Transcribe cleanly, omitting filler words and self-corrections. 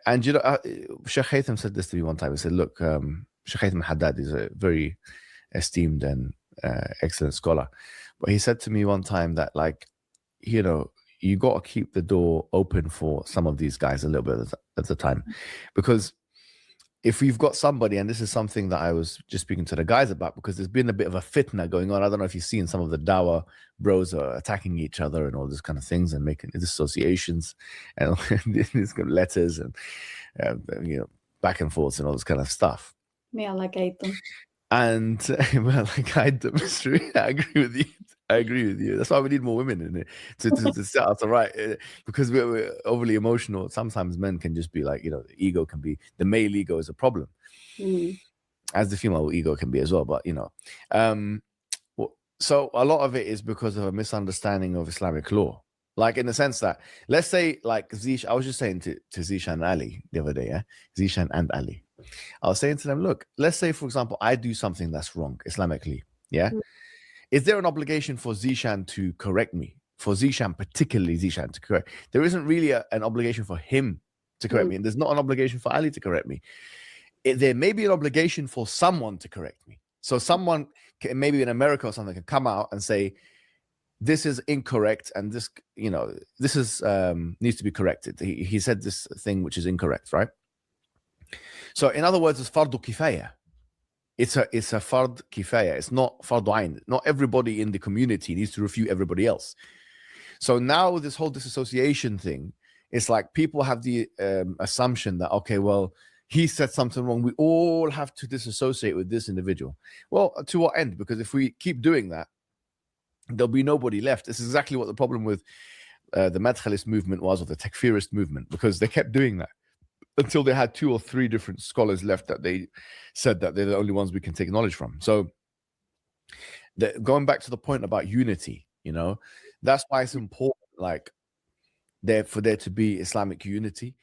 And you know, Sheikh Haytham said this to me one time. He said, "Look, Sheikh Haytham Haddad is a very esteemed and excellent scholar, but he said to me one time that, like, you know, you got to keep the door open for some of these guys a little bit at the time, because if we've got somebody, and this is something that I was just speaking to the guys about, because there's been a bit of a fitna going on. I don't know if you've seen some of the Dawa bros are attacking each other and all this kind of things and making disassociations and these kind of letters and you know, back and forth and all this kind of stuff. May Allah guide them. And well, guide them. It's true. I agree with you. I agree with you. That's why we need more women in it to set us right, because we're overly emotional. Sometimes men can just be like, you know, the ego can be, the male ego is a problem, as the female ego can be as well. But you know, so a lot of it is because of a misunderstanding of Islamic law. Like, in the sense that, let's say, like I was just saying to Zishan and Ali the other day, yeah, Zishan and Ali. I was saying to them, look, let's say, for example, I do something that's wrong Islamically, yeah. Is there an obligation for Zishan to correct me? For Zishan, particularly Zishan, to correct? There isn't really an obligation for him to correct me, and there's not an obligation for Ali to correct me. There may be an obligation for someone to correct me. So someone, maybe in America or something, can come out and say, this is incorrect, and this, you know, this is needs to be corrected. He said this thing which is incorrect, right? So in other words, it's fardu kifaya. It's a fard kifaya. It's not fardu ain. Not everybody in the community needs to refute everybody else. So now this whole disassociation thing, it's like people have the assumption that, okay, well, he said something wrong, we all have to disassociate with this individual. Well, to what end? Because if we keep doing that, there'll be nobody left. This is exactly what the problem with the Madkhalist movement was, or the Takfirist movement, because they kept doing that until they had 2 or 3 different scholars left that they said that they're the only ones we can take knowledge from. So going back to the point about unity, you know, that's why it's important, like, for there to be Islamic unity.